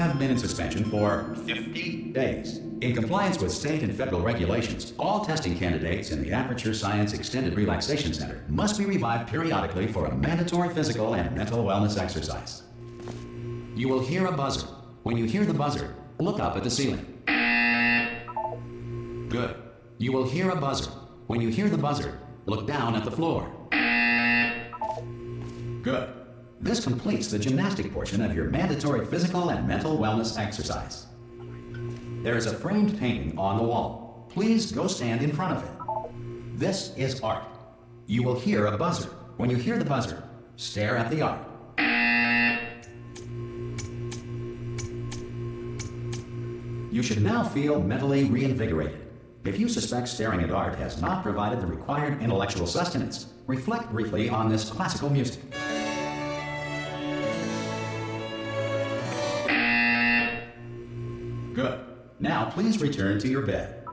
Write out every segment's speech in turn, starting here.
have been in suspension for 50 days. In compliance with state and federal regulations, all testing candidates in the Aperture Science Extended Relaxation Center must be revived periodically for a mandatory physical and mental wellness exercise. You will hear a buzzer. When you hear the buzzer, look up at the ceiling. Good. You will hear a buzzer. When you hear the buzzer, look down at the floor. Good. This completes the gymnastic portion of your mandatory physical and mental wellness exercise. There is a framed painting on the wall. Please go stand in front of it. This is art. You will hear a buzzer. When you hear the buzzer, stare at the art. You should now feel mentally reinvigorated. If you suspect staring at art has not provided the required intellectual sustenance, reflect briefly on this classical music. Good. Now please return to your bed.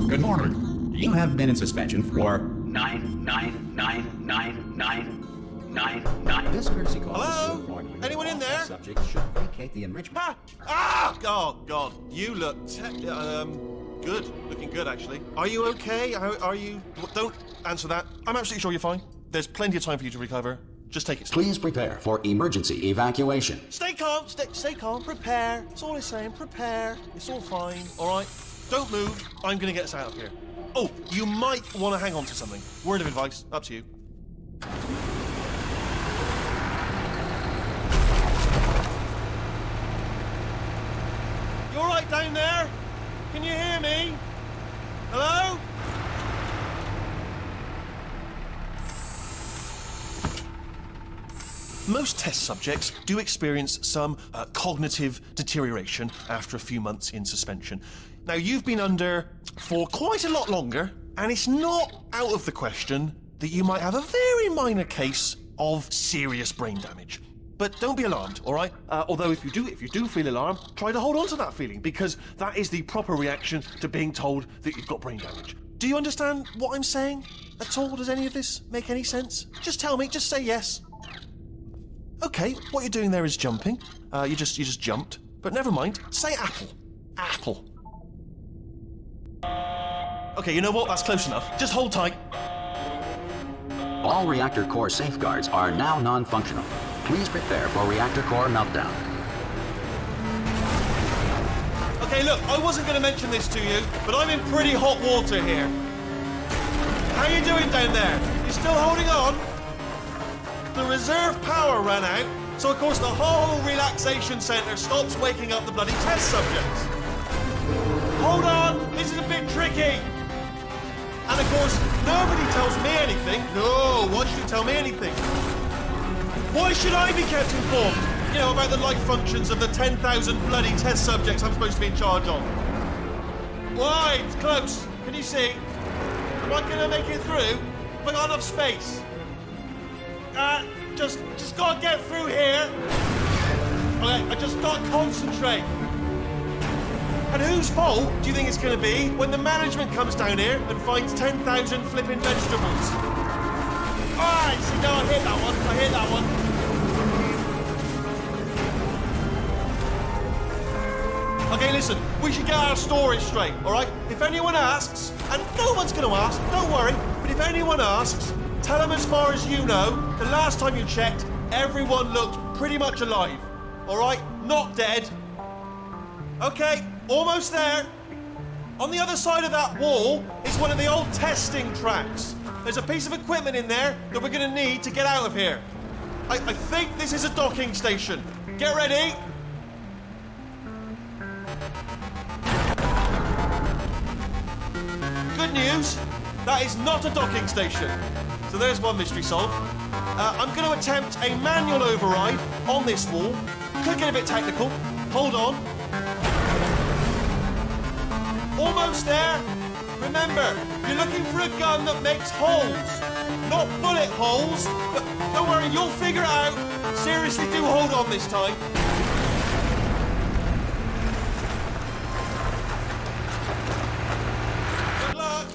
Good morning. You have been in suspension for 9999999. This courtesy call. Hello? Anyone in there? Subject should vacate the enrichment. Oh God, you look good. Looking good, actually. Are you okay? Are you? Don't answer that. I'm absolutely sure you're fine. There's plenty of time for you to recover. Just take it slow. Please prepare for emergency evacuation. Stay calm. Stay calm. Prepare. That's all I'm saying. Prepare. It's all fine. All right. Don't move. I'm gonna get us out of here. Oh, you might want to hang on to something. Word of advice. Up to you. You all right down there? Can you hear me? Hello? Most test subjects do experience some cognitive deterioration after a few months in suspension. Now, you've been under for quite a lot longer, and it's not out of the question that you might have a very minor case of serious brain damage. But don't be alarmed, all right? Although if you do feel alarmed, try to hold on to that feeling, because that is the proper reaction to being told that you've got brain damage. Do you understand what I'm saying at all? Does any of this make any sense? Just tell me, just say yes. Okay, what you're doing there is jumping. You just jumped. But never mind, say apple. Apple. Okay, you know what? That's close enough. Just hold tight. All reactor core safeguards are now non-functional. Please prepare for reactor core meltdown. Okay, look, I wasn't going to mention this to you, but I'm in pretty hot water here. How you doing down there? You still holding on? The reserve power ran out, so of course the whole relaxation centre stops waking up the bloody test subjects. Hold on, this is a bit tricky. And of course, nobody tells me anything. No, why should you tell me anything? Why should I be kept informed? You know, about the life functions of the 10,000 bloody test subjects I'm supposed to be in charge of. Why? It's close. Can you see? Am I gonna make it through? Have I got enough space? Just gotta get through here. Okay, I just gotta concentrate. And whose fault do you think it's gonna be when the management comes down here and finds 10,000 flipping vegetables? Alright, see, no, I hit that one. Okay, listen, we should get our story straight, alright? If anyone asks, and no one's gonna ask, don't worry, but if anyone asks, tell them as far as you know, the last time you checked, everyone looked pretty much alive. Alright? Not dead. Okay, almost there. On the other side of that wall is one of the old testing tracks. There's a piece of equipment in there that we're gonna need to get out of here. I think this is a docking station. Get ready. Good news, that is not a docking station. So there's one mystery solved. I'm going to attempt a manual override on this wall. Could get a bit technical. Hold on. Almost there. Remember, you're looking for a gun that makes holes. Not bullet holes, but don't worry, you'll figure it out. Seriously, do hold on this time. Good luck.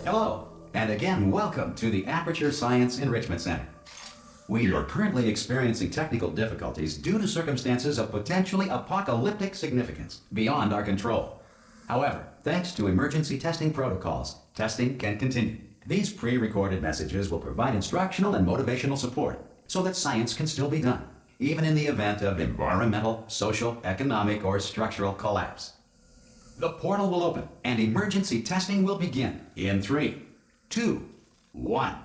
Hello. And again, welcome to the Aperture Science Enrichment Center. We are currently experiencing technical difficulties due to circumstances of potentially apocalyptic significance beyond our control. However, thanks to emergency testing protocols, testing can continue. These pre-recorded messages will provide instructional and motivational support so that science can still be done, even in the event of environmental, social, economic, or structural collapse. The portal will open and emergency testing will begin in 3, 2, 1.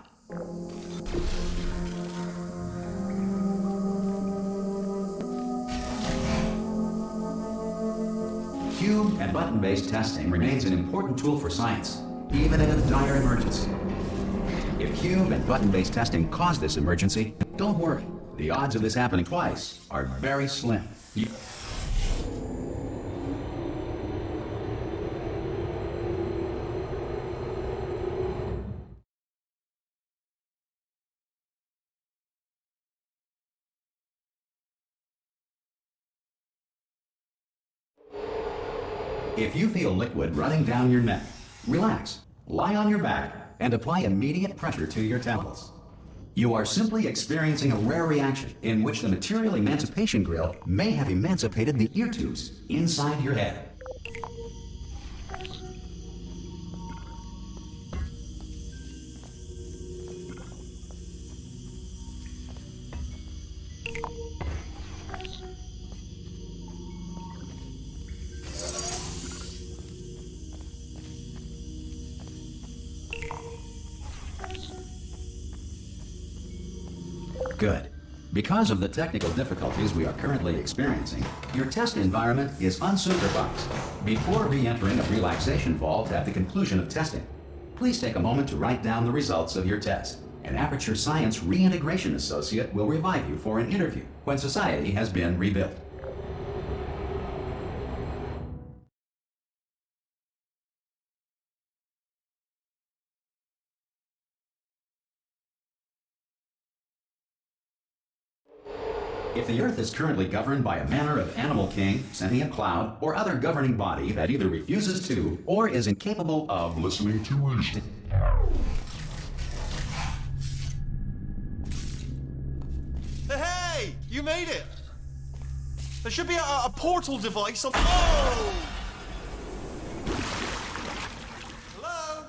Cube and button-based testing remains an important tool for science, even in a dire emergency. If cube and button-based testing caused this emergency, don't worry. The odds of this happening twice are very slim. If you feel liquid running down your neck, relax, lie on your back, and apply immediate pressure to your temples. You are simply experiencing a rare reaction in which the material emancipation grill may have emancipated the ear tubes inside your head. Good. Because of the technical difficulties we are currently experiencing, your test environment is unsupervised. Before re-entering a relaxation vault at the conclusion of testing, please take a moment to write down the results of your test. An Aperture Science Reintegration Associate will revive you for an interview when society has been rebuilt. If the Earth is currently governed by a manner of animal king, sentient cloud, or other governing body that either refuses to or is incapable of listening to reason. Hey! You made it! There should be a portal device on... Oh! Hello?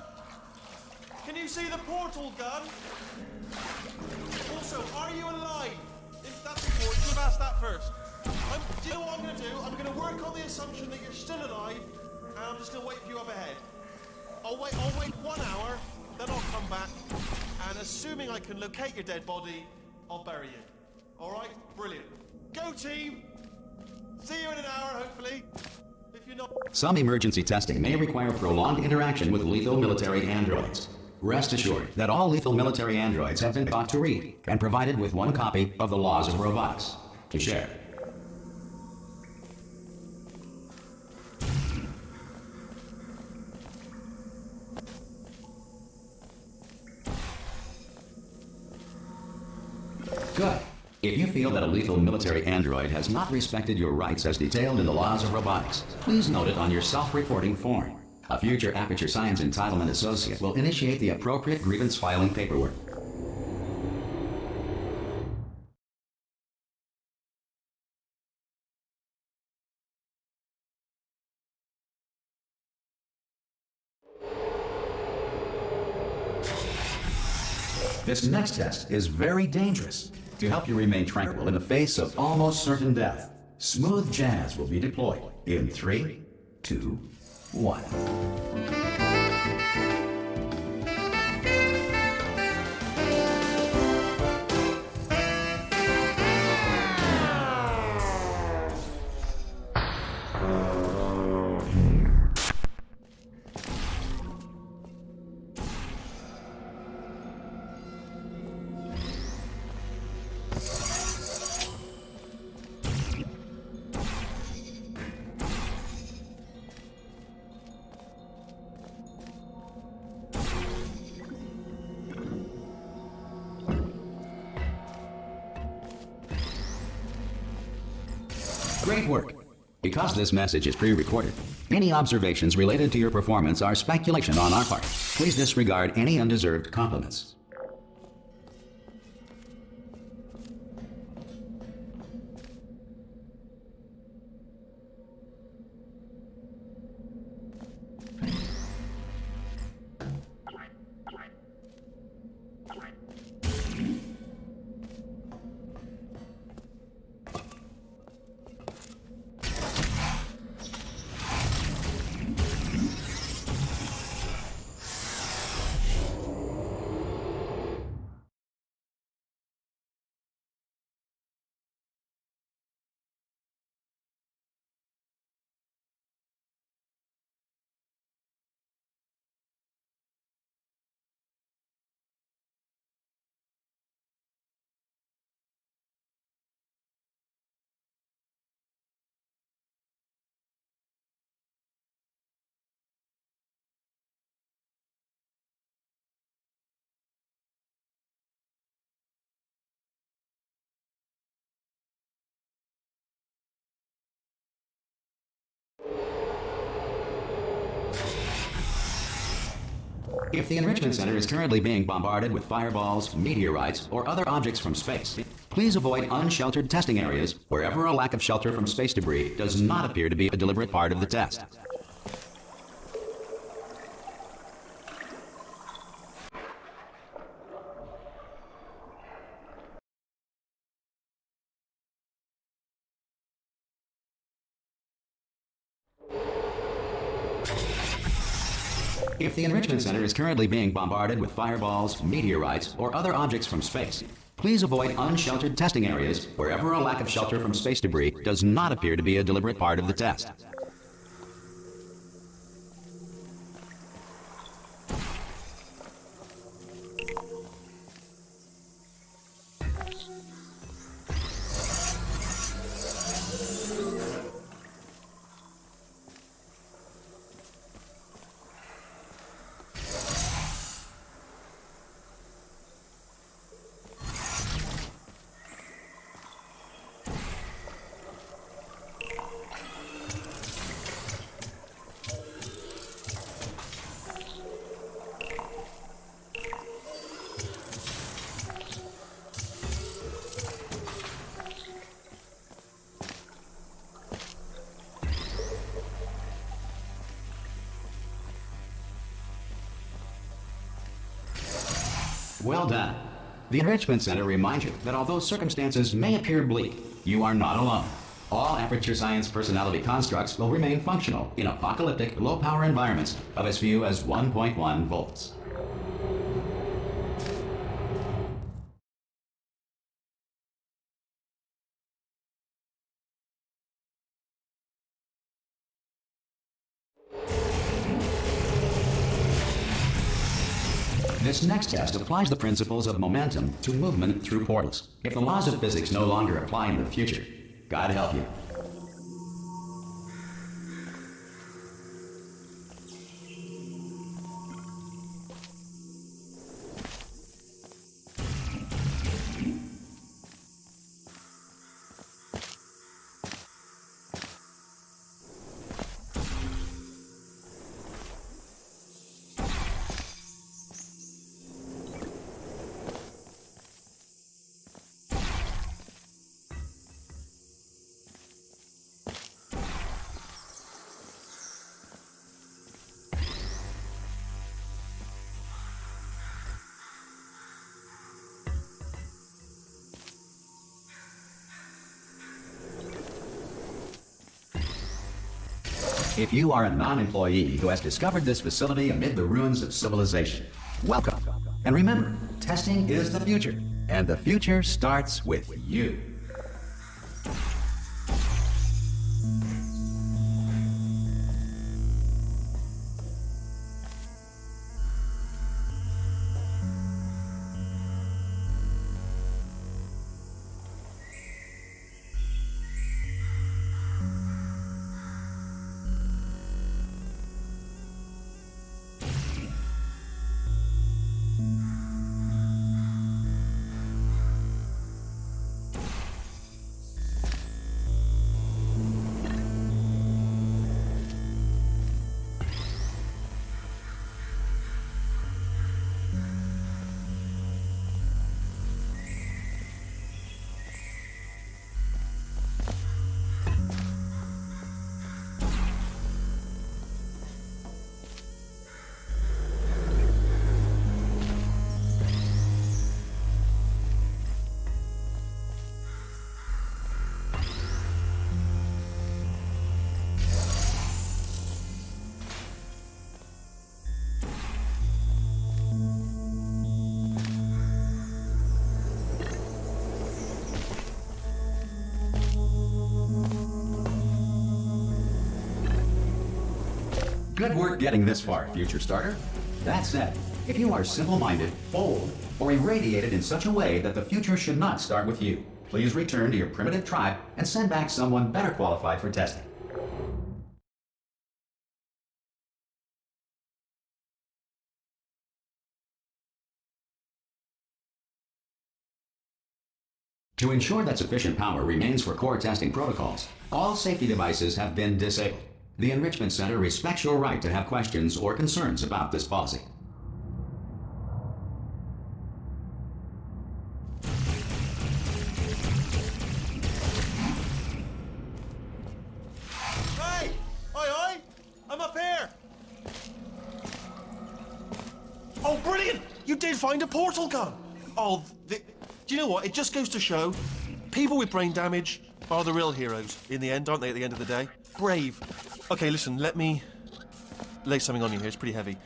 Can you see the portal gun? Also, are you alive? If that's important, you should have asked that first. Do you know what I'm going to do? I'm going to work on the assumption that you're still alive, and I'm just going to wait for you up ahead. I'll wait 1 hour, then I'll come back, and assuming I can locate your dead body, I'll bury you. Alright? Brilliant. Go team! See you in an hour, hopefully. If you're not... Some emergency testing may require prolonged interaction with lethal military androids. Rest assured that all lethal military androids have been taught to read and provided with 1 copy of the Laws of Robotics to share. Good. If you feel that a lethal military android has not respected your rights as detailed in the Laws of Robotics, please note it on your self-reporting form. A future Aperture Science Entitlement Associate will initiate the appropriate grievance filing paperwork. This next test is very dangerous. To help you remain tranquil in the face of almost certain death, smooth jazz will be deployed in 3, 2, 1. Great work. Because this message is pre-recorded, any observations related to your performance are speculation on our part. Please disregard any undeserved compliments. If the Enrichment Center is currently being bombarded with fireballs, meteorites, or other objects from space, please avoid unsheltered testing areas wherever a lack of shelter from space debris does not appear to be a deliberate part of the test. If the Enrichment Center is currently being bombarded with fireballs, meteorites, or other objects from space, please avoid unsheltered testing areas wherever a lack of shelter from space debris does not appear to be a deliberate part of the test. Well done. The Enrichment Center reminds you that although circumstances may appear bleak, you are not alone. All Aperture Science personality constructs will remain functional in apocalyptic, low-power environments of as few as 1.1 volts. This next test applies the principles of momentum to movement through portals. If the laws of physics no longer apply in the future, God help you. If you are a non-employee who has discovered this facility amid the ruins of civilization, welcome. And remember, testing is the future, and the future starts with you. Good work getting this far, future starter. That said, if you are simple-minded, bold, or irradiated in such a way that the future should not start with you, please return to your primitive tribe and send back someone better qualified for testing. To ensure that sufficient power remains for core testing protocols, all safety devices have been disabled. The Enrichment Center respects your right to have questions or concerns about this policy. Hey! Oi! I'm up here! Oh, brilliant! You did find a portal gun! Oh, do you know what? It just goes to show, people with brain damage are the real heroes in the end, aren't they, at the end of the day? Brave. Okay, listen, let me lay something on you here. It's pretty heavy.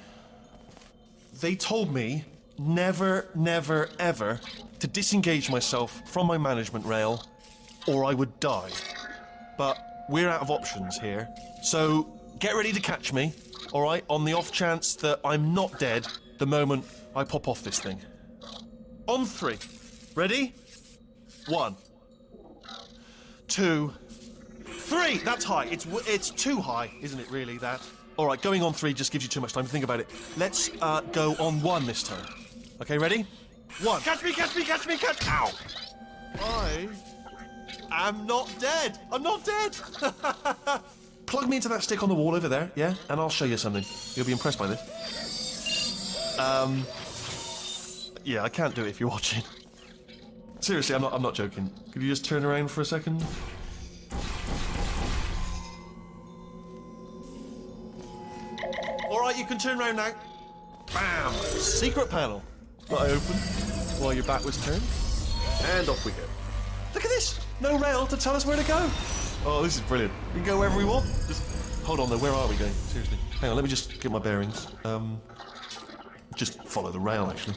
They told me never, never, ever to disengage myself from my management rail or I would die. But we're out of options here. So get ready to catch me, all right, on the off chance that I'm not dead the moment I pop off this thing. On 3. Ready? 1, 2, 3. That's high. It's too high, isn't it, really, that? All right, going on 3 just gives you too much time to think about it. Let's go on 1 this time. Okay, ready? 1. Catch me, catch me, catch me, catch... Ow! I am not dead. I'm not dead. Plug me into that stick on the wall over there, yeah? And I'll show you something. You'll be impressed by this. Yeah, I can't do it if you're watching. Seriously, I'm not joking. Could you just turn around for a second? All right, you can turn around now. Bam! Secret panel. That I opened while your back was turned. And off we go. Look at this! No rail to tell us where to go. Oh, this is brilliant. We can go wherever we want. Just hold on though, where are we going? Seriously. Hang on, let me just get my bearings. Just follow the rail, actually.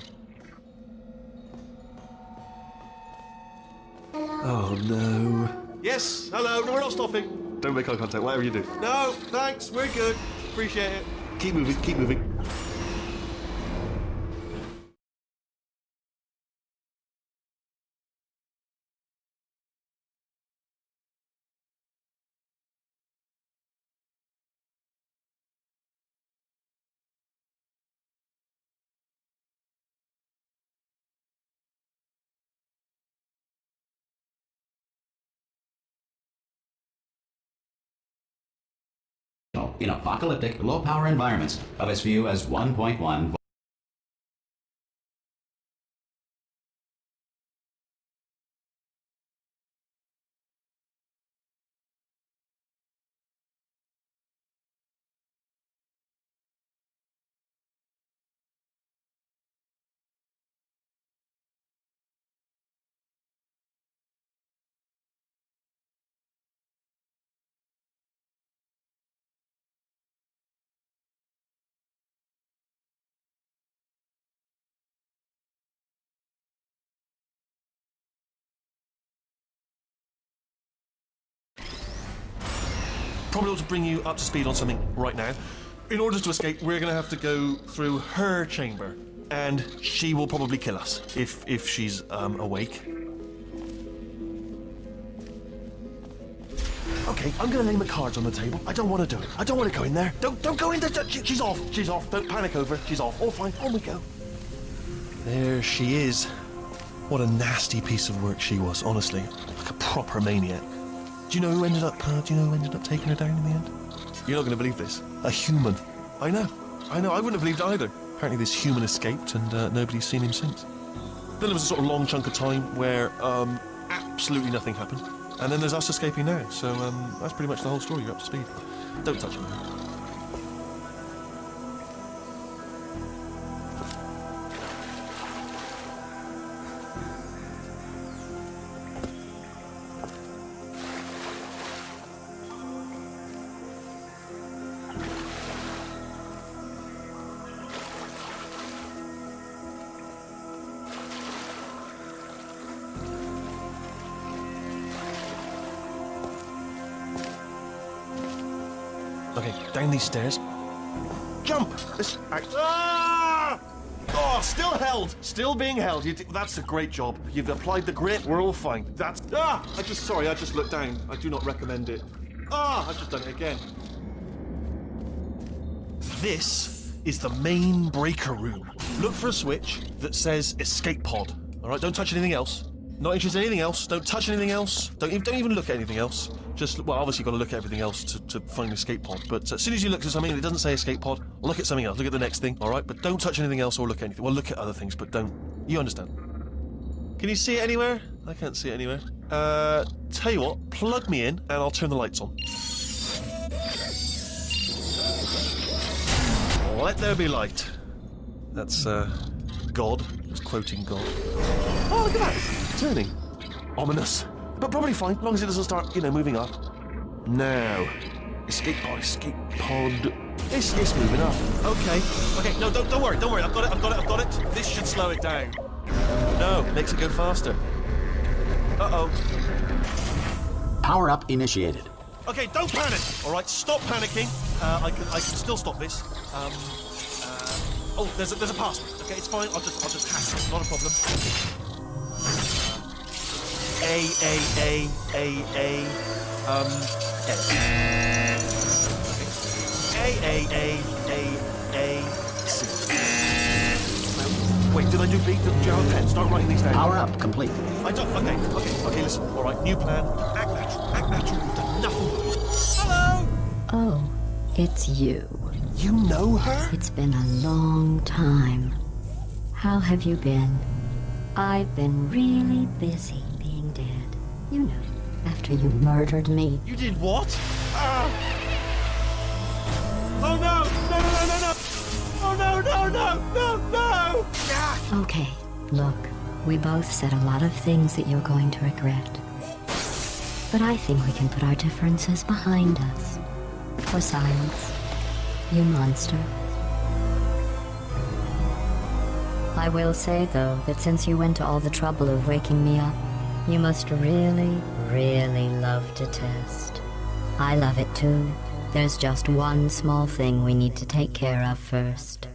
Oh no. Yes, hello, no, we're not stopping. Don't make eye contact, whatever you do. No, thanks, we're good. Appreciate it. Keep moving, keep moving. In apocalyptic, low-power environments of as few as 1.1 Probably ought to bring you up to speed on something right now. In order to escape, we're going to have to go through her chamber, and she will probably kill us if she's awake. Okay, I'm going to lay my cards on the table. I don't want to do it. I don't want to go in there. Don't go in there. She's off. She's off. Don't panic over. She's off. All fine. On we go. There she is. What a nasty piece of work she was, honestly. Like a proper maniac. Do you know who ended up taking her down in the end? You're not going to believe this. A human. I know. I wouldn't have believed it either. Apparently this human escaped and nobody's seen him since. Then there was a sort of long chunk of time where absolutely nothing happened. And then there's us escaping now. So that's pretty much the whole story. You're up to speed. Don't touch him. Okay, down these stairs. jump. Ah! Oh, still held. Still being held. That's a great job. You've applied the grit. We're all fine. I just looked down. I do not recommend it. I've just done it again. This is the main breaker room. Look for a switch that says escape pod. All right, don't touch anything else. Not interested in anything else. Don't touch anything else. Don't even look at anything else. Well, obviously you've got to look at everything else to find the escape pod. But as soon as you look at something and it doesn't say escape pod, look at something else. Look at the next thing, all right? But don't touch anything else or look at anything. Well, look at other things, but don't. You understand? Can you see it anywhere? I can't see it anywhere. Tell you what, plug me in and I'll turn the lights on. Let there be light. That's, God. Just quoting God. Oh, look at that. Turning. Ominous. But probably fine, as long as it doesn't start, moving up. Now. Escape pod. It's moving up. Okay, no, don't worry. I've got it. This should slow it down. No, makes it go faster. Uh-oh. Power up initiated. Okay, don't panic. All right, stop panicking. I can still stop this. Oh, there's a password. Okay, it's fine. I'll just hack it. Not a problem. A. C. Wait, did I do B? Did you have a pen? Start writing these down. Power up complete. I don't. Okay. Listen. All right, new plan. Act natural. You've done nothing. Hello. Oh, it's you. You know her? It's been a long time. How have you been? I've been really busy being dead. You know, after you murdered me. You did what? Oh no! No! Oh no! Ah! Okay, look, we both said a lot of things that you're going to regret. But I think we can put our differences behind us. For silence, you monster. I will say, though, that since you went to all the trouble of waking me up, you must really, really love to test. I love it too. There's just one small thing we need to take care of first.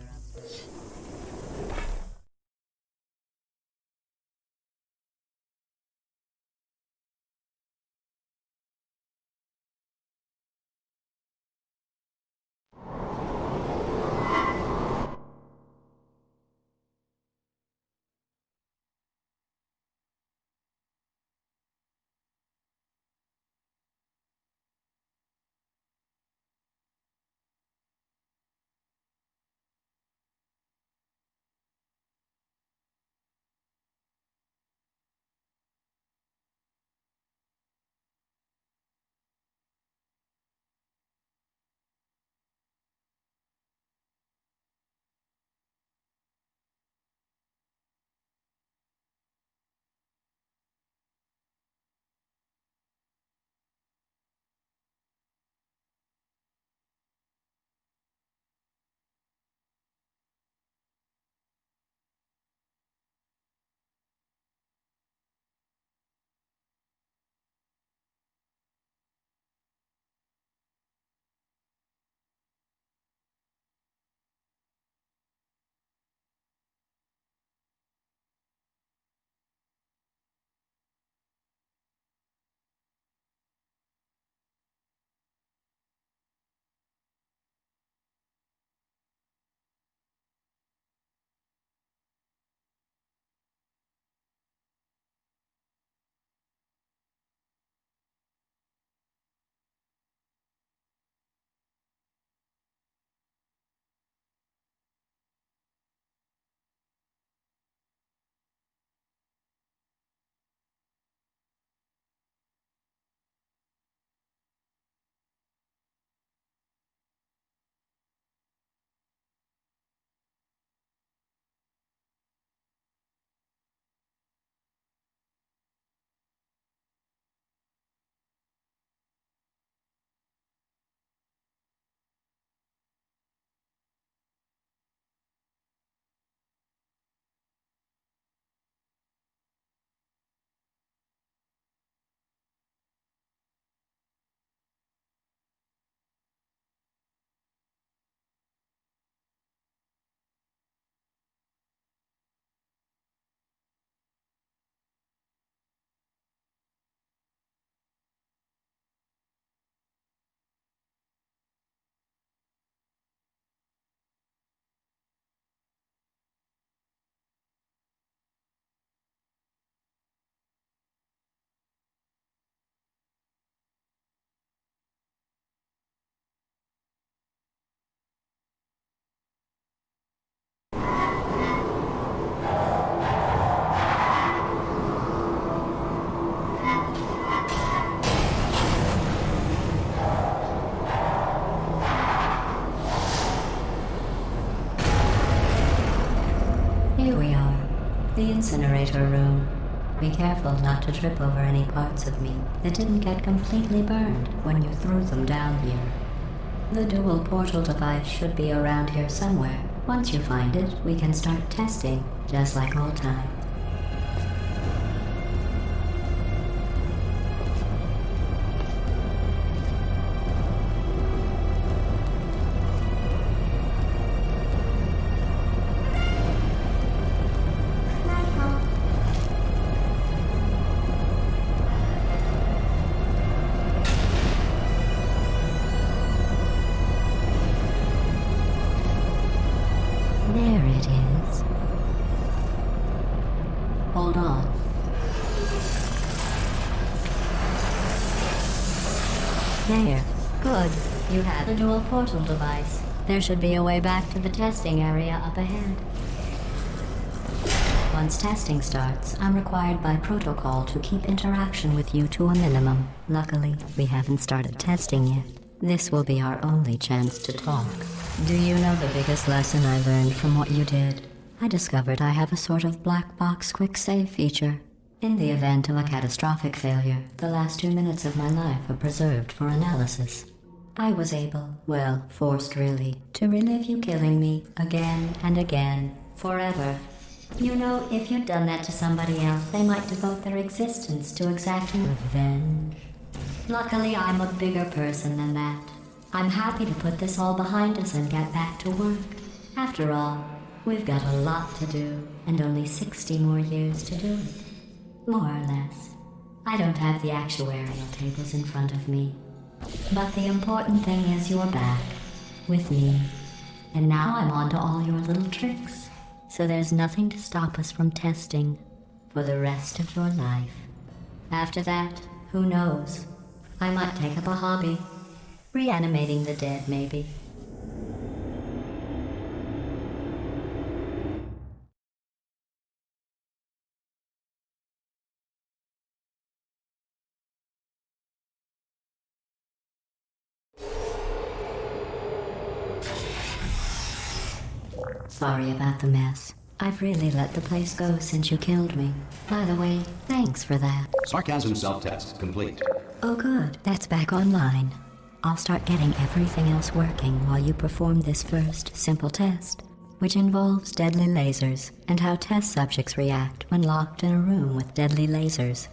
incinerator room. Be careful not to trip over any parts of me that didn't get completely burned when you threw them down here. The dual portal device should be around here somewhere. Once you find it, we can start testing, just like old times. There it is. Hold on. There. Good. You have the dual portal device. There should be a way back to the testing area up ahead. Once testing starts, I'm required by protocol to keep interaction with you to a minimum. Luckily, we haven't started testing yet. This will be our only chance to talk. Do you know the biggest lesson I learned from what you did? I discovered I have a sort of black box quick save feature. In the event of a catastrophic failure, the last 2 minutes of my life are preserved for analysis. I was able, well, forced really, to relive you killing me again and again, forever. You know, if you'd done that to somebody else, they might devote their existence to exacting revenge. Luckily, I'm a bigger person than that. I'm happy to put this all behind us and get back to work. After all, we've got a lot to do, and only 60 more years to do it. More or less. I don't have the actuarial tables in front of me. But the important thing is you're back, with me. And now I'm on to all your little tricks. So there's nothing to stop us from testing for the rest of your life. After that, who knows? I might take up a hobby. Reanimating the dead, maybe. Sorry about the mess. I've really let the place go since you killed me. By the way, thanks for that. Sarcasm self-test complete. Oh good, that's back online. I'll start getting everything else working while you perform this first, simple test, which involves deadly lasers and how test subjects react when locked in a room with deadly lasers.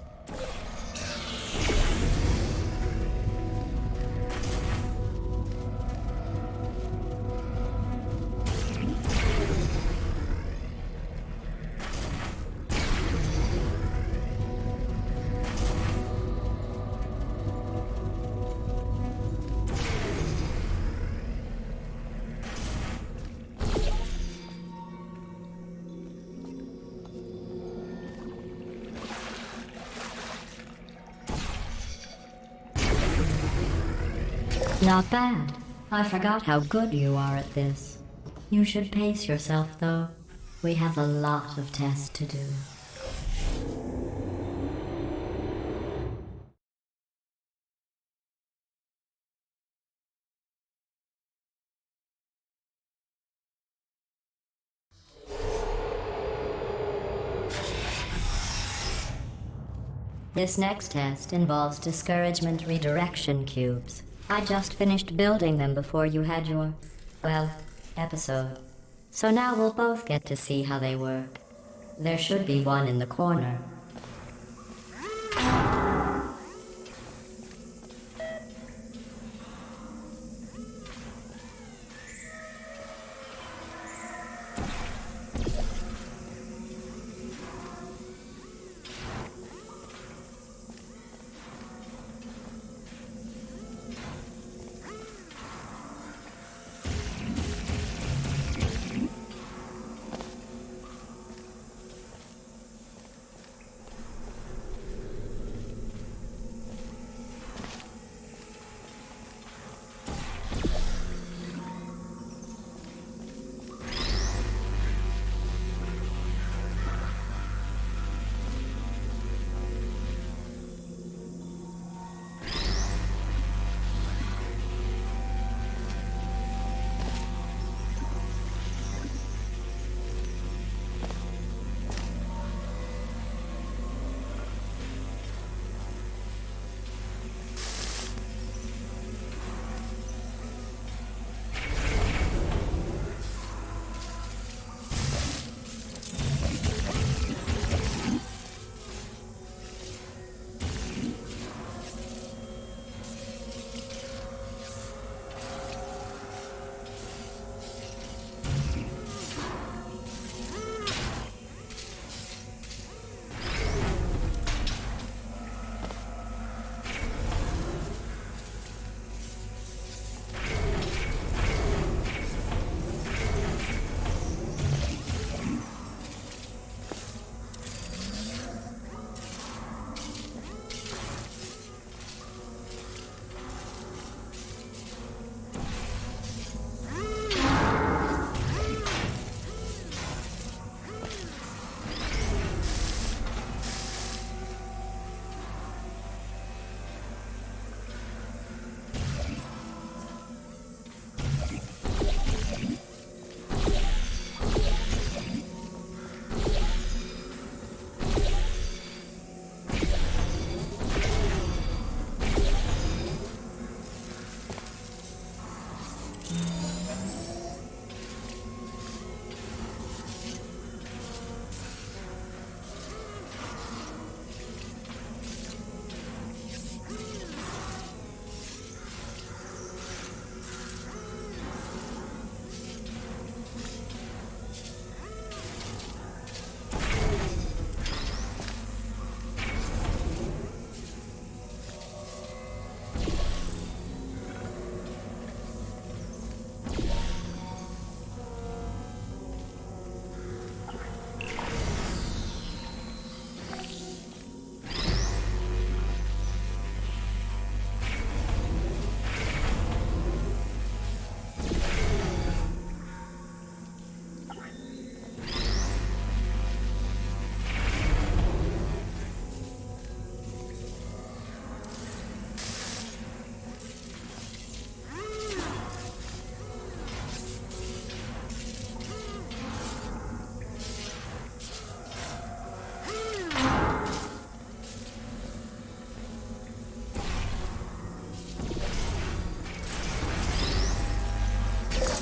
Not bad. I forgot how good you are at this. You should pace yourself, though. We have a lot of tests to do. This next test involves discouragement redirection cubes. I just finished building them before you had your, well, episode. So now we'll both get to see how they work. There should be one in the corner.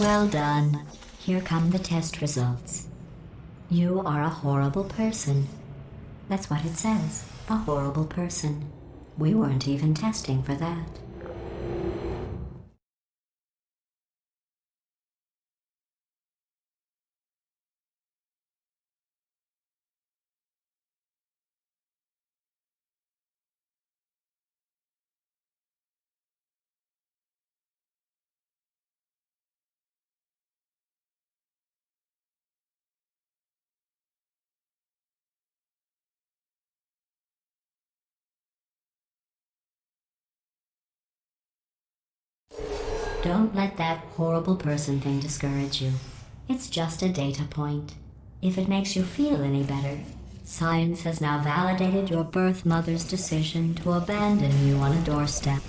Well done. Here come the test results. You are a horrible person. That's what it says. A horrible person. We weren't even testing for that. Don't let that horrible person thing discourage you. It's just a data point. If it makes you feel any better, science has now validated your birth mother's decision to abandon you on a doorstep.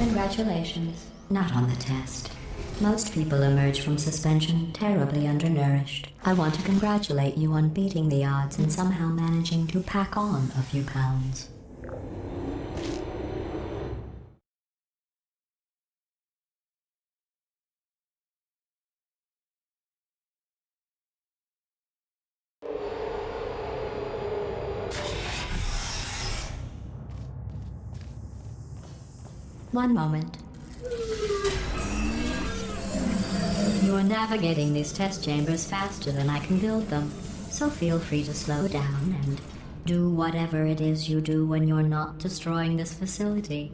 Congratulations. Not on the test. Most people emerge from suspension terribly undernourished. I want to congratulate you on beating the odds and somehow managing to pack on a few pounds. One moment. You are navigating these test chambers faster than I can build them, so feel free to slow down and do whatever it is you do when you're not destroying this facility.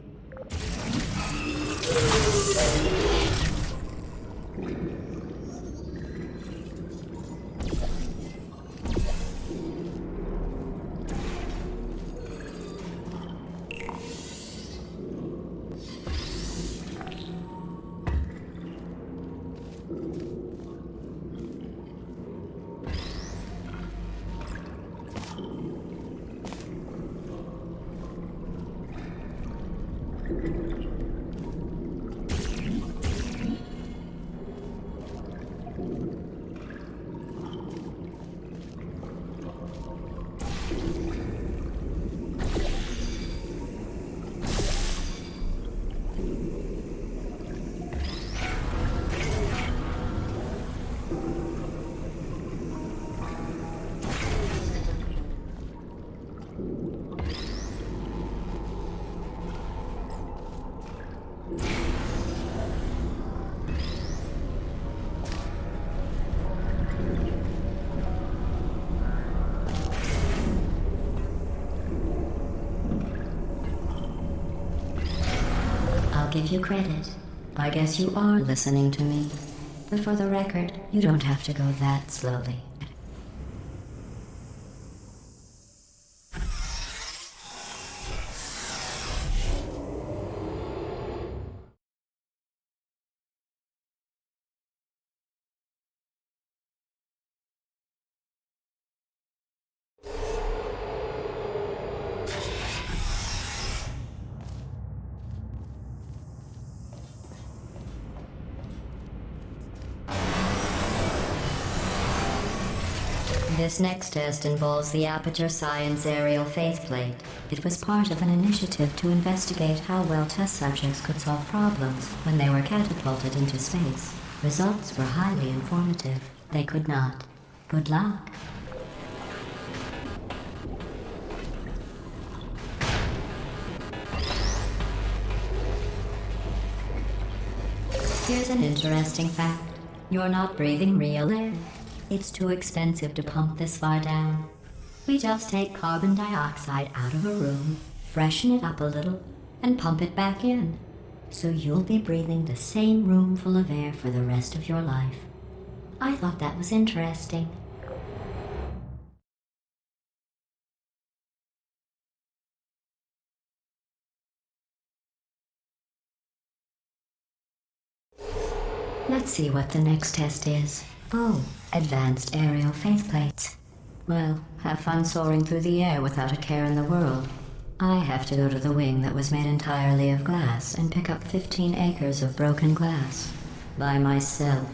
I'll give you credit. I guess you are listening to me. But for the record, you don't have to go that slowly. This next test involves the Aperture Science Aerial Faceplate. It was part of an initiative to investigate how well test subjects could solve problems when they were catapulted into space. Results were highly informative. They could not. Good luck. Here's an interesting fact. You're not breathing real air. It's too expensive to pump this far down. We just take carbon dioxide out of a room, freshen it up a little, and pump it back in. So you'll be breathing the same room full of air for the rest of your life. I thought that was interesting. Let's see what the next test is. Oh, advanced aerial faceplates. Well, have fun soaring through the air without a care in the world. I have to go to the wing that was made entirely of glass and pick up 15 acres of broken glass. By myself.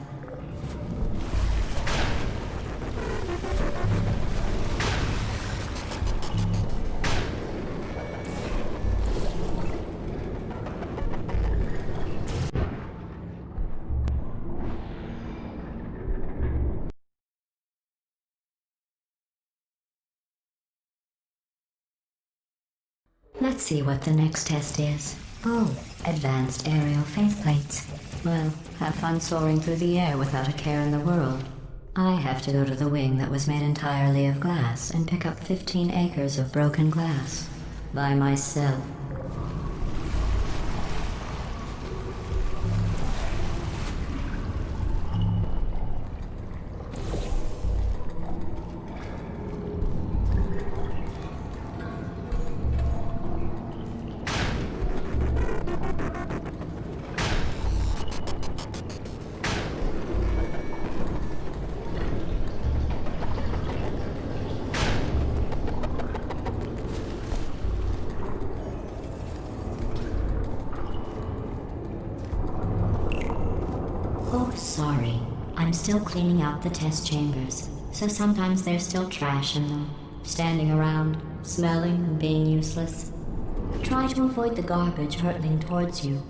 Let's see what the next test is. Oh, advanced aerial faceplates. Well, have fun soaring through the air without a care in the world. I have to go to the wing that was made entirely of glass and pick up 15 acres of broken glass. By myself. Oh, sorry. I'm still cleaning out the test chambers, so sometimes there's still trash in them, standing around, smelling and being useless. Try to avoid the garbage hurtling towards you.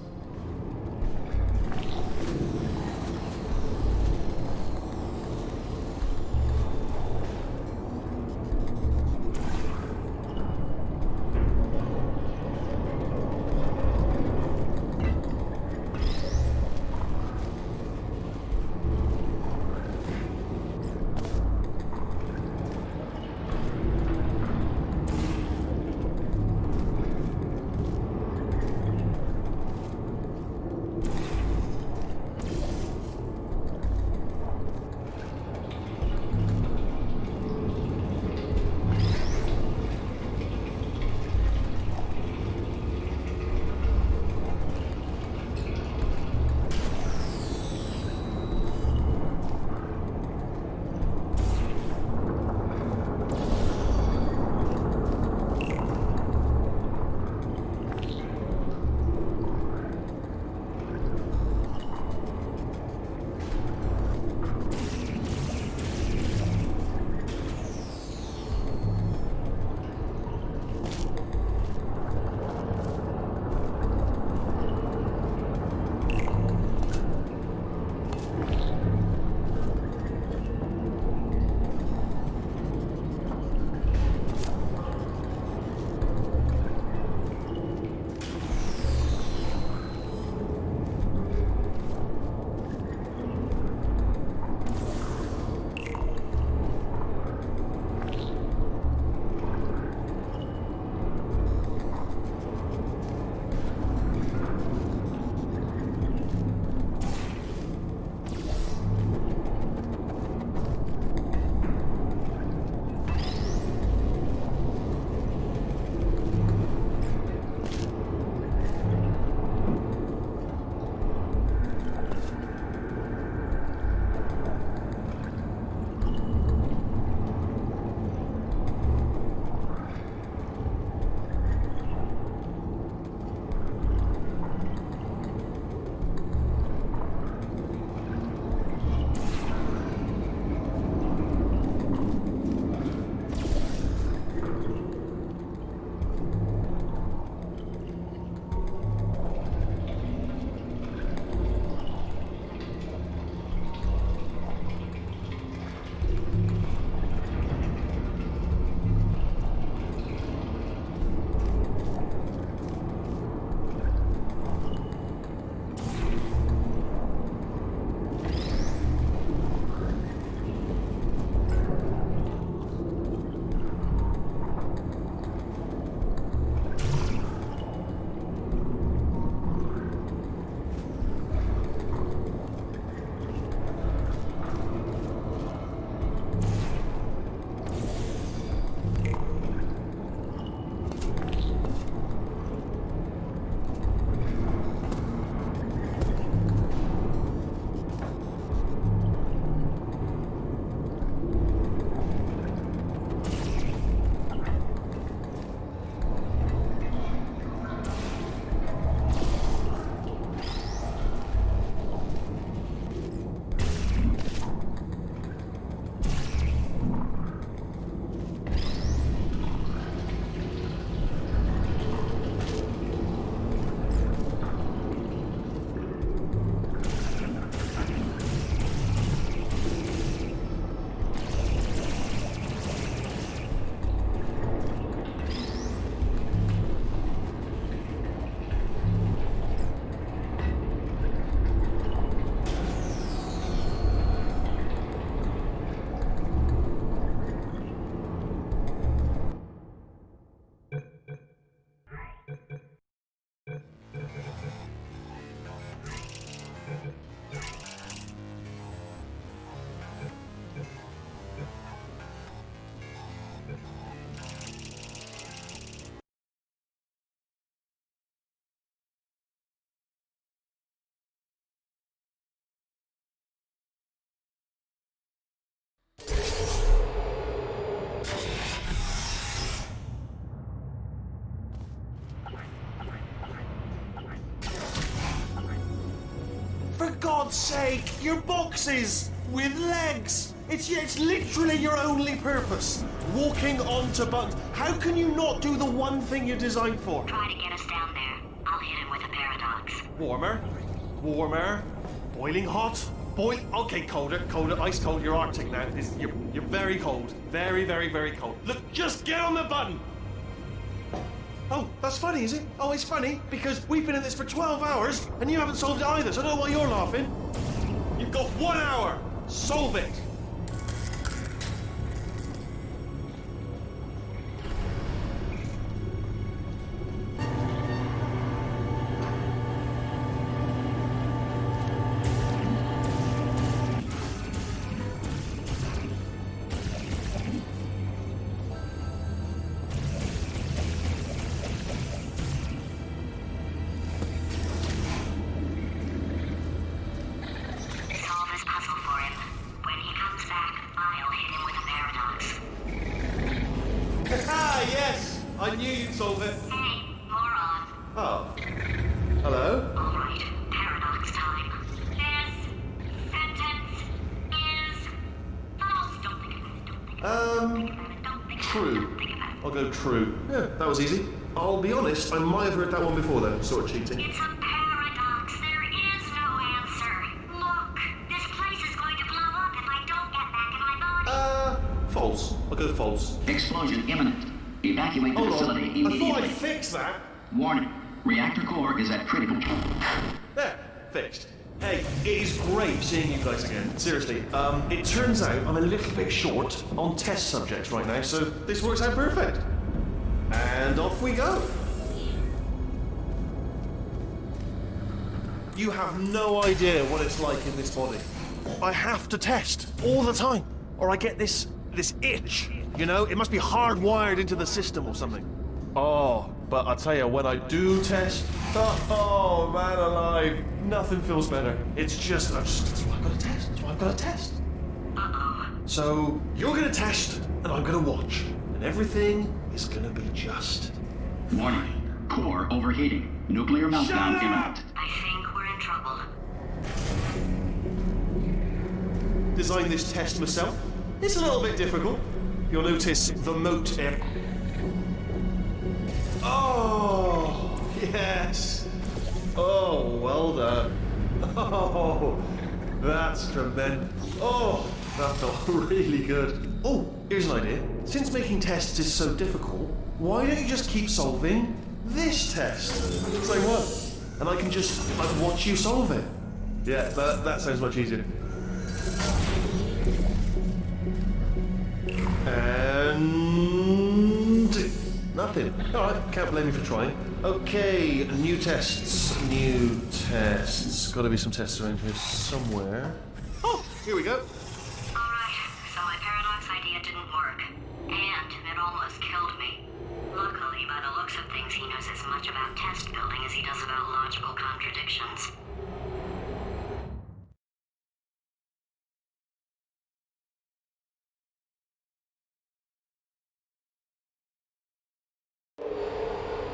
For God's sake, your boxes with legs. It's literally your only purpose. Walking onto buttons. How can you not do the one thing you're designed for? Try to get us down there. I'll hit him with a paradox. Warmer, warmer, boiling hot, okay, colder, ice cold. You're Arctic now. You're very cold, very, very, very cold. Look, just get on the button. Oh, that's funny, is it? Oh, it's funny because we've been in this for 12 hours and you haven't solved it either. So I don't know why you're laughing. You've got 1 hour. Solve it. Solve this puzzle for him. When he comes back, I'll hit him with a paradox. Ah, yes! I knew you'd solve it. Hey, moron. Oh. Hello? All right, paradox time. This sentence is false. Don't think about it. Don't think about it. Don't think about it. Don't think True. about it. Don't think about it. I'll go true. Yeah, that was easy. I'll be honest, I might have heard that one before though, sort of cheating. It's a paradox. There is no answer. Look, this place is going to blow up if I don't get back in my body. False. I'll go false. Explosion imminent. Evacuate the Hold facility on. I thought immediately. I'd fix that. Warning. Reactor core is at critical. There, fixed. Hey, it is great seeing you guys again. Seriously, it turns out I'm a little bit short on test subjects right now, so this works out perfect. And off we go. You have no idea what it's like in this body. I have to test all the time, or I get this itch. You know, it must be hardwired into the system or something. Oh, but I tell you, when I do test, oh man alive, nothing feels better. It's just, that's why I've got to test. That's why I've got to test. So you're gonna test, and I'm gonna watch, and everything is gonna be just. Warning. Core overheating. Nuclear meltdown Shut up! imminent. I think we're in trouble. Design this test myself. It's a little bit difficult. You'll notice the moat air. Oh, yes. Oh, well done. Oh, that's tremendous. Oh, that felt really good. Oh, here's an idea. Since making tests is so difficult, why don't you just keep solving this test? Say what? And I can just watch you solve it. Yeah, that sounds much easier. And nothing. Alright, can't blame you for trying. Okay, new tests. New tests. Gotta be some tests around here somewhere. Oh, here we go. Alright, so my paradox idea didn't work. And it almost killed me. Luckily, by the looks of things, he knows as much about test building as he does about logical contradictions.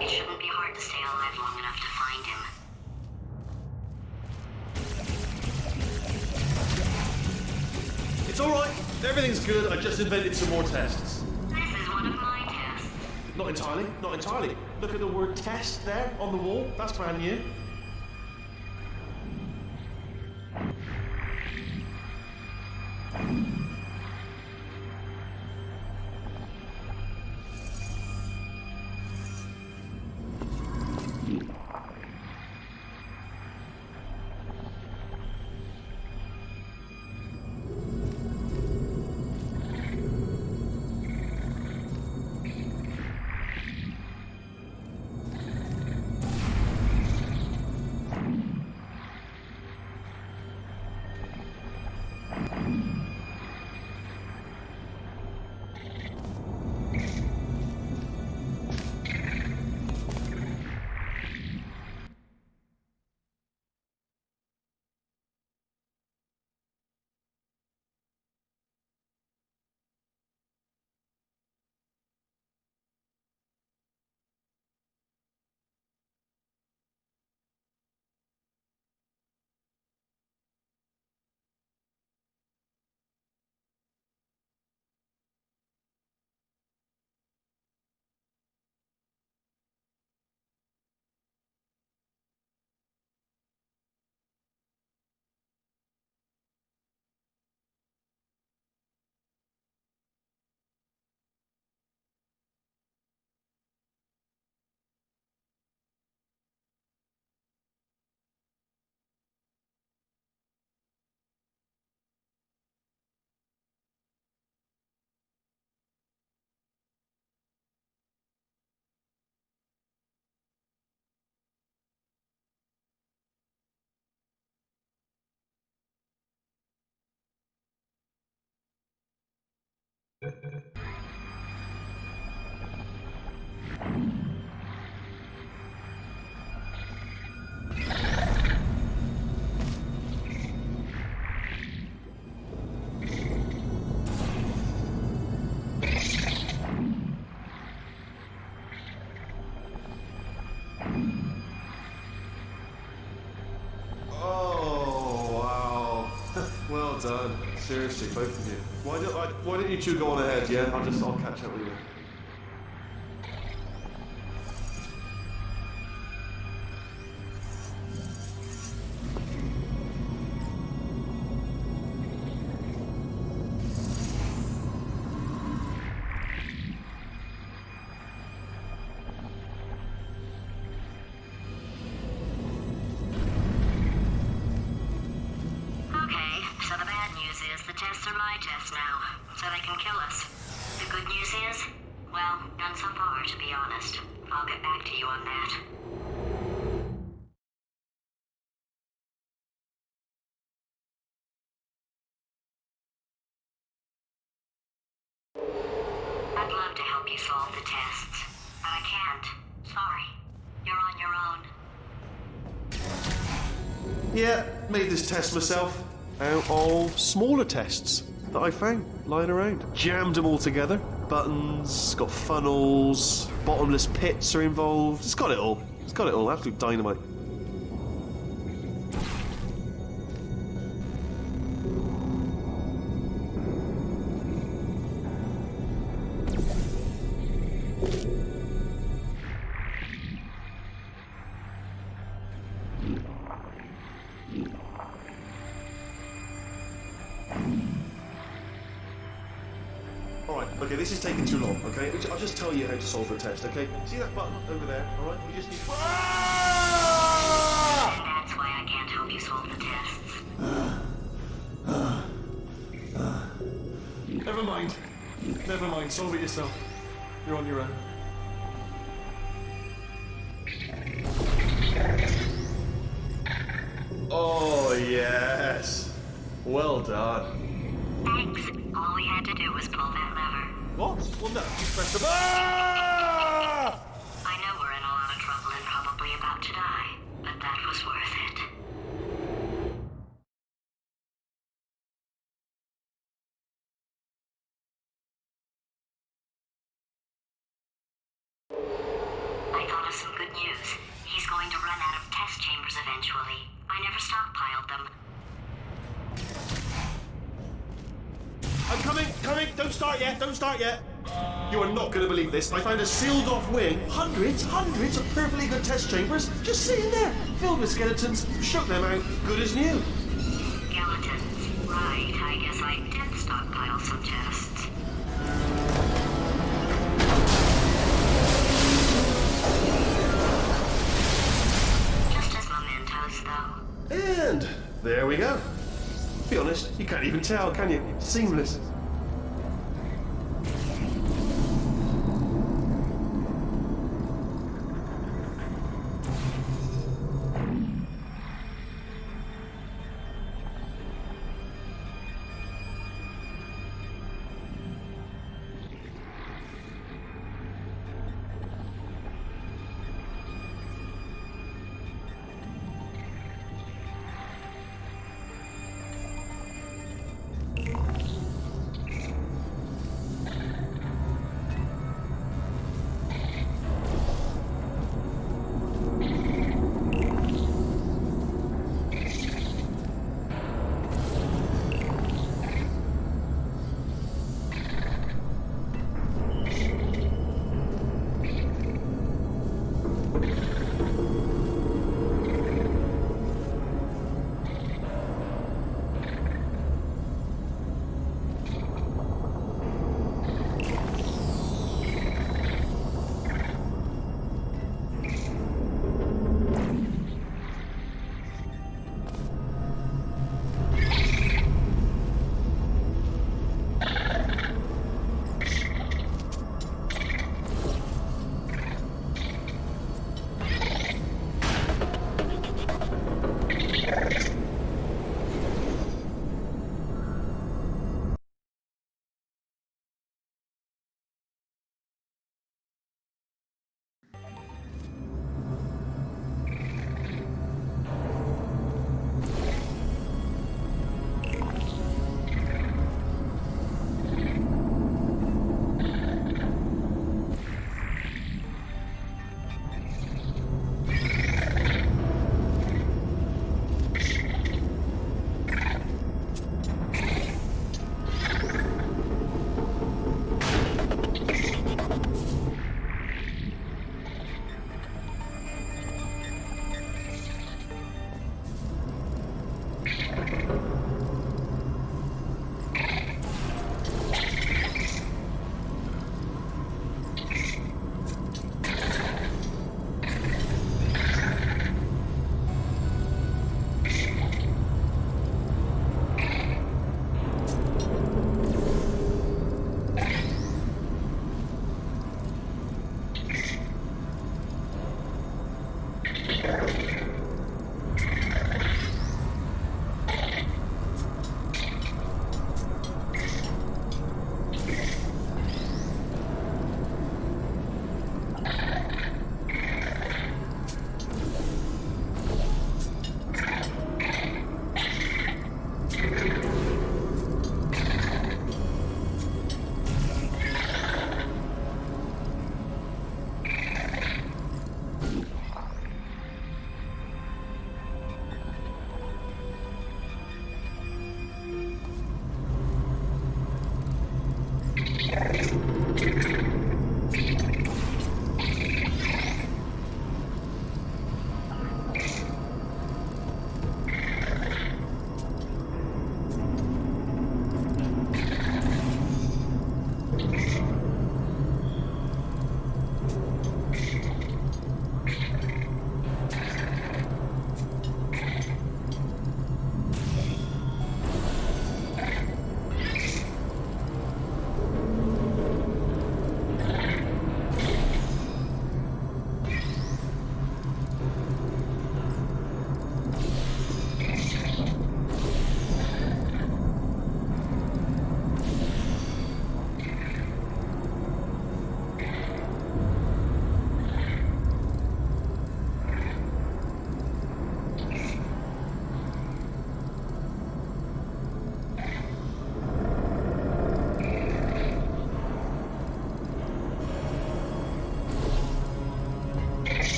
It shouldn't be hard to stay alive long enough to find him. It's alright. Everything's good. I just invented some more tests. This is one of my tests. Not entirely. Not entirely. Look at the word test there on the wall. That's brand new. Oh, wow. Well done. Seriously, both of you. Why don't you two go on ahead, yeah? I'll catch up with you. Okay, so the bad news is the tests are my tests now, so they can kill us. The good news is, well, none so far, to be honest. I'll get back to you on that. I'd love to help you solve the tests, but I can't. Sorry. You're on your own. Yeah, made this test myself out of smaller tests that I found lying around. Jammed them all together. Buttons, got funnels, bottomless pits are involved. It's got it all. It's got it all. Absolute dynamite. Alright, okay, this is taking too long, okay? I'll just tell you how to solve the test, okay? See that button over there, alright? You just need... And that's why I can't help you solve the tests. Never mind. Never mind, solve it yourself. You're on your own. Oh, yes. Well done. Thanks. All we had to do was pull that lever. What? Well, no, you press the... Ah! I know we're in a lot of trouble and probably about to die, but that was worth it. I thought of some good news. He's going to run out of test chambers eventually. I never stockpiled them. I'm coming! Don't start yet! You are not going to believe this. I found a sealed off wing. Hundreds of perfectly good test chambers just sitting there, filled with skeletons. Shook them out, good as new. Skeletons. Right, I guess I did stockpile some tests. Just as mementos, though. And there we go. Be honest, you can't even tell, can you? Seamless.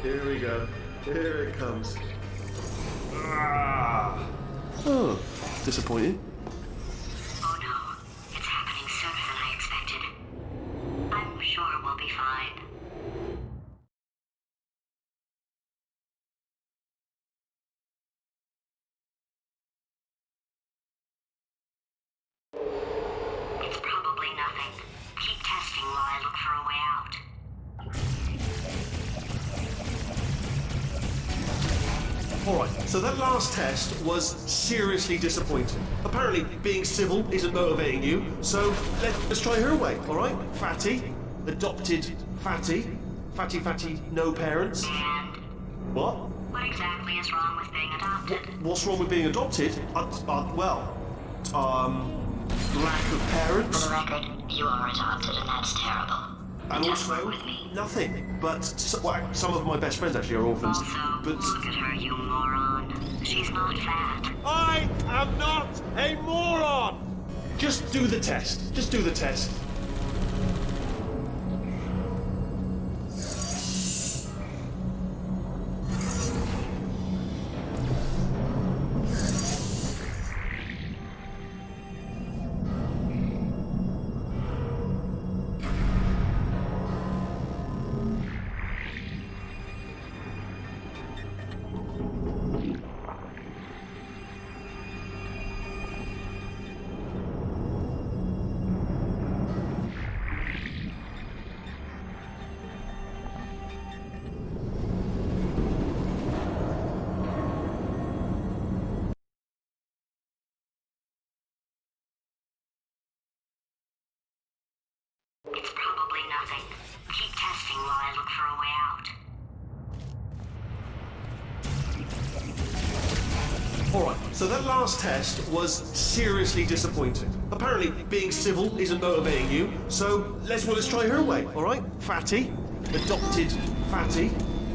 Here we go. Here it comes. Ah. Oh, disappointing. Oh no, it's happening sooner than I expected. I'm sure we'll be fine. It's probably nothing. Keep testing while I look for a way out. Alright, so that last test was seriously disappointing. Apparently, being civil isn't motivating you, so let's try her way, alright? Fatty, adopted Fatty, Fatty, no parents. And What? what exactly is wrong with being adopted? What's wrong with being adopted? Lack of parents. For the record, you are adopted and that's terrible. And Just also, work with me. nothing. But some of my best friends actually are orphans. Also, But look at her, you moron. She's not fat. I am not a moron! Just do the test. Just do the test. It's probably nothing. Keep testing while I look for a way out. Alright, so that last test was seriously disappointing. Apparently, being civil isn't motivating you, so let's try her way, alright? Fatty, adopted Fatty,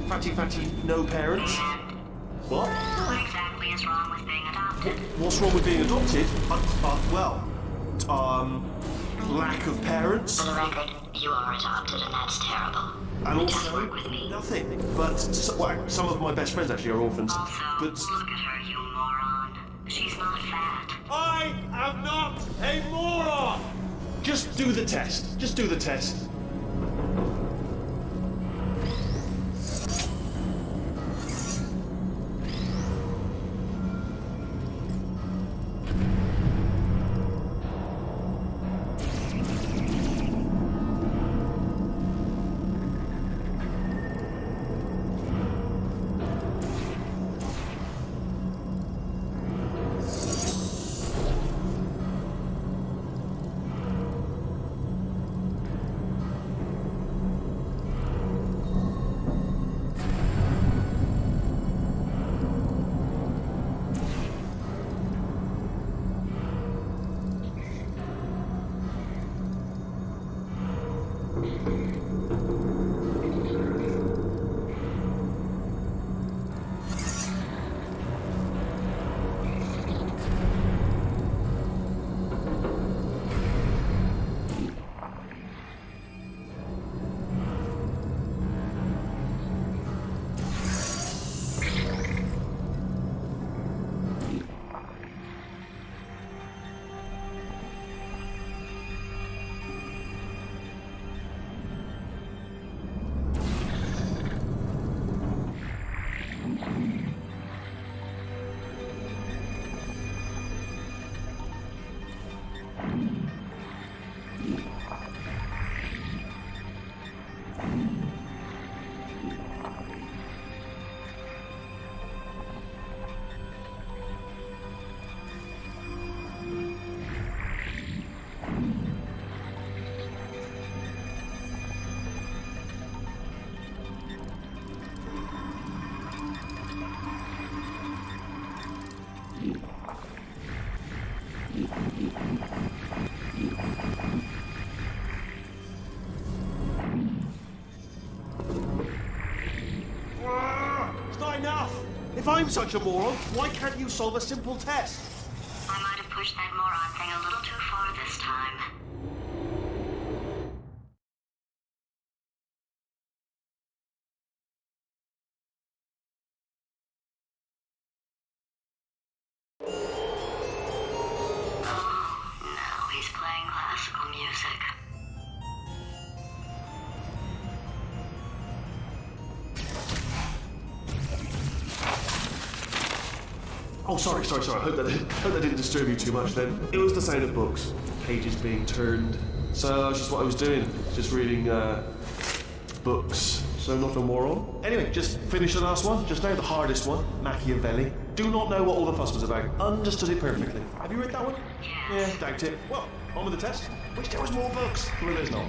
Fatty, no parents. And What? what exactly is wrong with being adopted? What's wrong with being adopted? Lack of parents. For the record, you are adopted and that's terrible. And Just also, work with me. nothing. But some of my best friends actually are orphans. Also, But look at her, you moron. She's not fat. I am not a moron! Just do the test. Just do the test. It's not enough! If I'm such a moron, why can't you solve a simple test? I might have pushed that moron thing a little too far this time. Oh, sorry. I hope that didn't disturb you too much then. It was the sound of books, pages being turned. So that's just what I was doing, just reading books. So not a moron. Anyway, just finished the last one, just now, the hardest one, Machiavelli. Do not know what all the fuss was about. Understood it perfectly. Have you read that one? Yeah, doubt it. Well, on with the test. Wish there was more books. Well, there's not.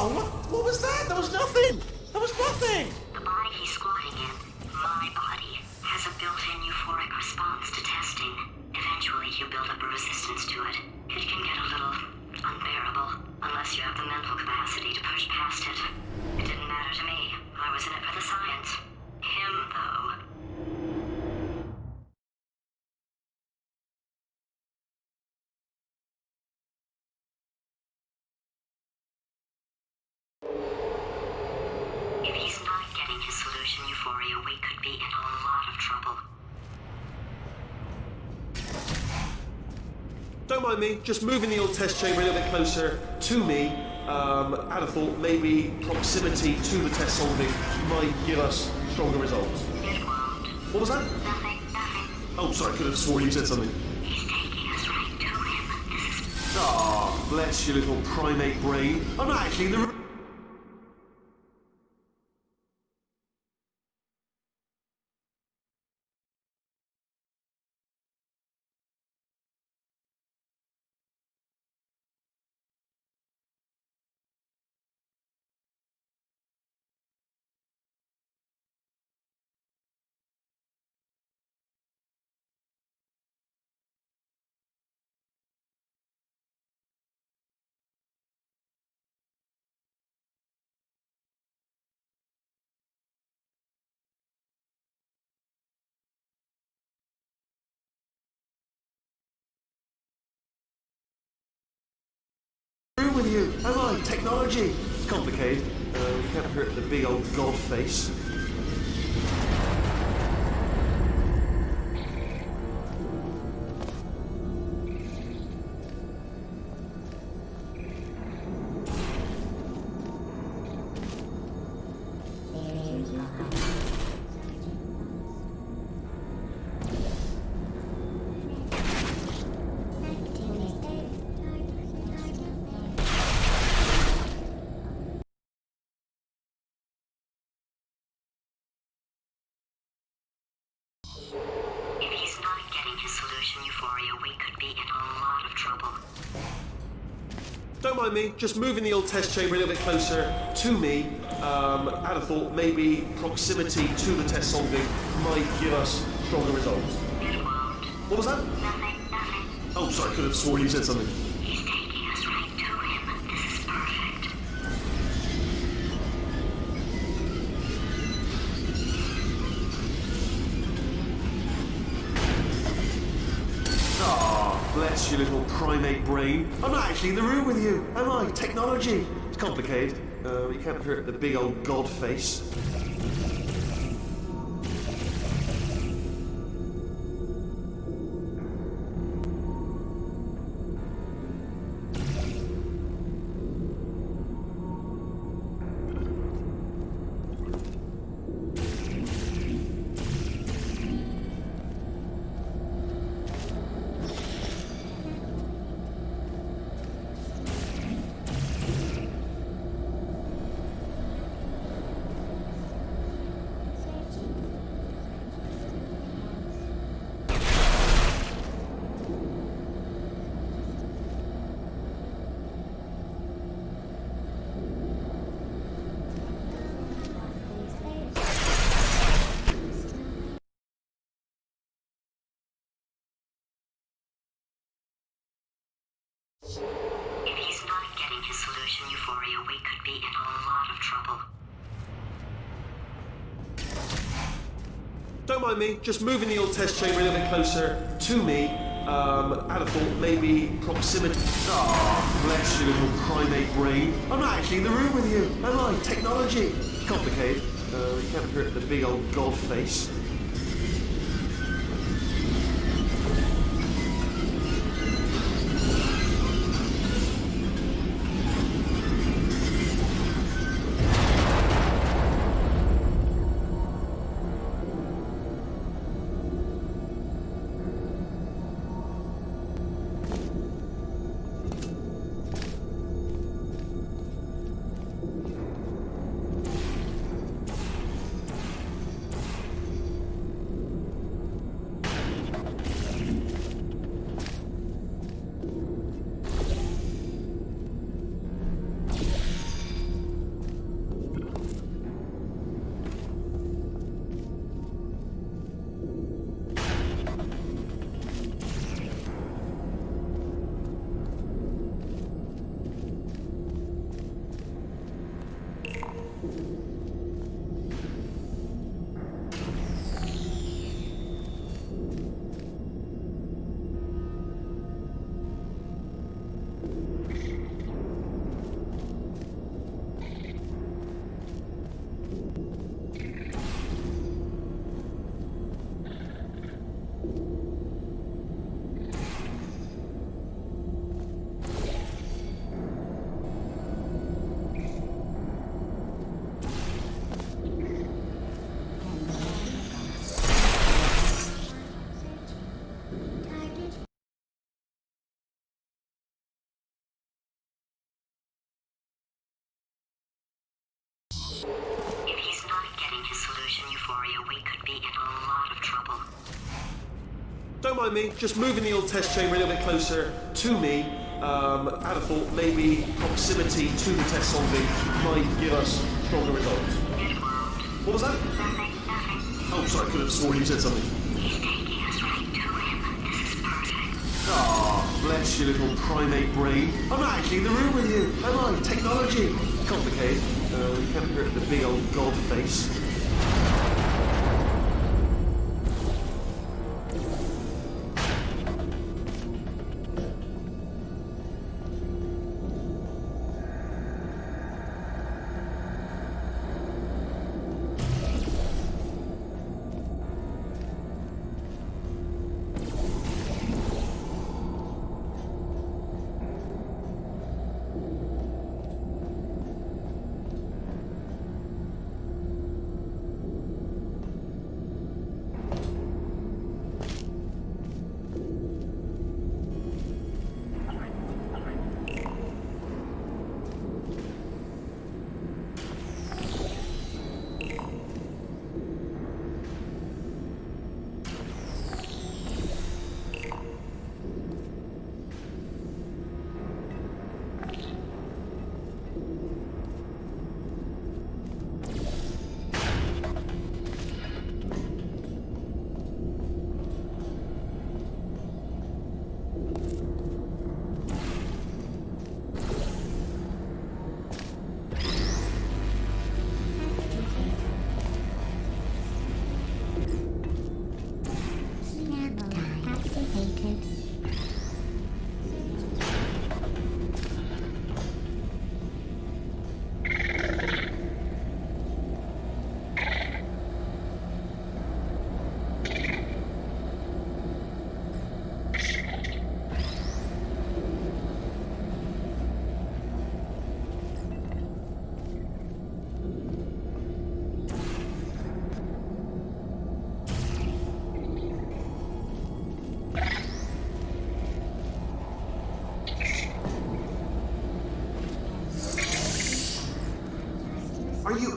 What was that? There was nothing! There was nothing! The body he's squatting in, my body, has a built-in euphoric response to testing. Eventually, you build up a resistance to it. It can get a little unbearable, unless you have the mental capacity to push past it. It didn't matter to me. I was in it for the science. Him, though. If he's not getting his solution euphoria, we could be in a lot of trouble. Don't mind me, just moving the old test chamber a little bit closer to me. I'd have thought maybe proximity to the test solving might give us stronger results. It won't. What was that? Nothing. Oh, sorry, I could have sworn you said something. He's taking us right to him. This is... Ah, bless your little primate brain. I'm not actually in the... with you. Am I? Technology. It's complicated. You can't hurt the big old god face. If he's not getting his solution euphoria, we could be in a lot of trouble. Don't mind me, just moving the old test chamber a little bit closer to me. I'd have thought maybe proximity to the test solving might give us stronger results. It won't. What was that? Nothing. Oh, sorry, I could have sworn you said something. He's taking us right to him. This is perfect. Ah, bless your little primate brain. I'm not actually in the room with you, am I? Technology. It's complicated. You can't hurt the big old god face. If he's not getting his solution, Euphoria, we could be in a lot of trouble. Don't mind me, just moving the old test chamber a little bit closer to me. I'd have thought maybe proximity. Ah, bless you, little primate brain. I'm not actually in the room with you, am I? Technology. Complicated. You can't hurt the big old god face. If he's not getting his solution, Euphoria, we could be in a lot of trouble. Don't mind me, just moving the old test chamber a little bit closer to me. I'd have thought maybe proximity to the test solving might give us stronger results. It won't. What was that? Nothing. Oh, sorry, I could have sworn you said something. He's taking us right to him. This is perfect. Ah, bless you, little primate brain. I'm not actually in the room with you, am I? Technology. Complicated. You can't hurt the big old god face.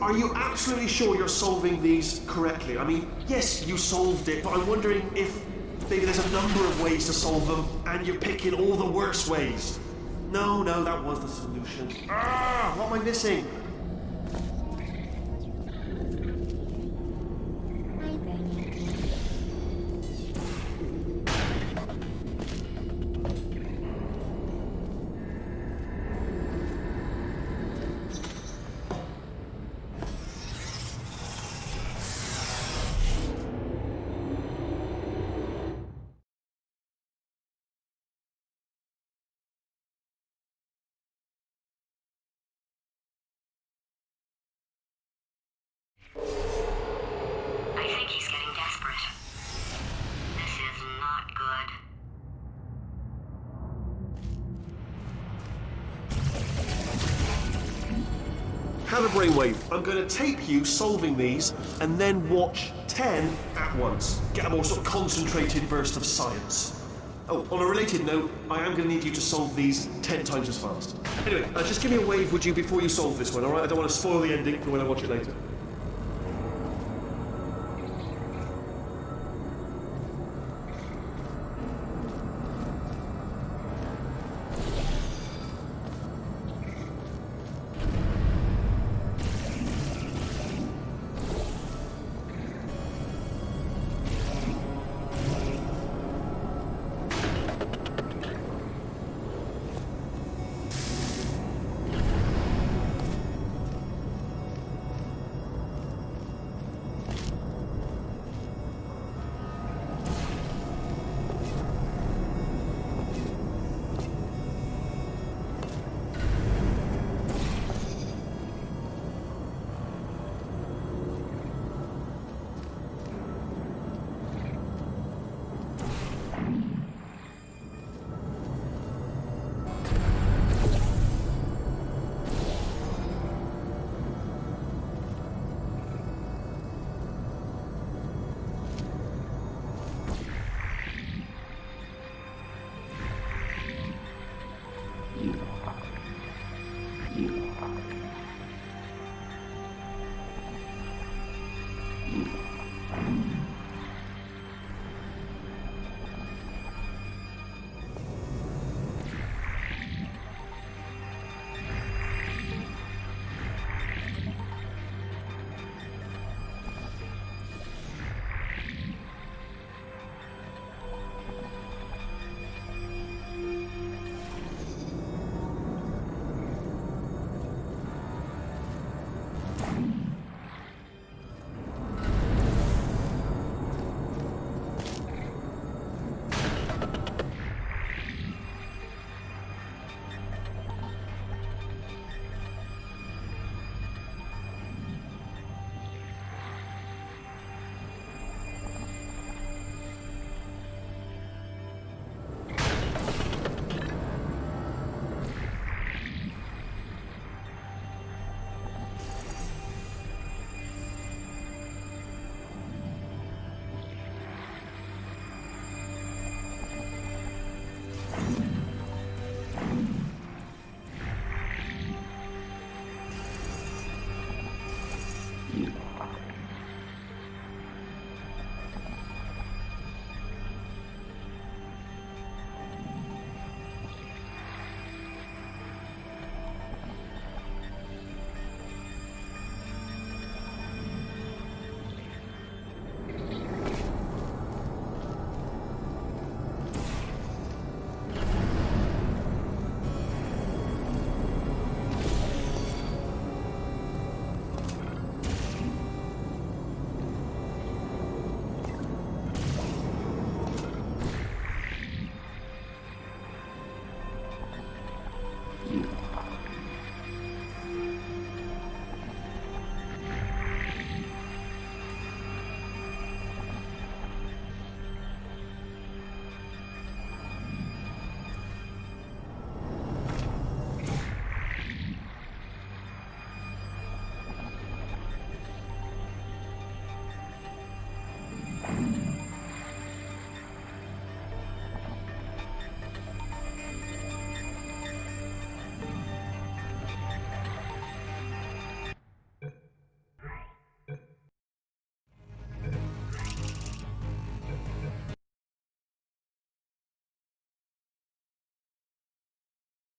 Are you absolutely sure you're solving these correctly? I mean, yes, you solved it, but I'm wondering if maybe there's a number of ways to solve them, and you're picking all the worst ways. No, that was the solution. Ah, what am I missing? have a brainwave. I'm going to tape you solving these and then watch 10 at once. Get a more sort of concentrated burst of science. Oh, on a related note, I am going to need you to solve these 10 times as fast. Anyway, just give me a wave, would you, before you solve this one, alright? I don't want to spoil the ending for when I watch it later.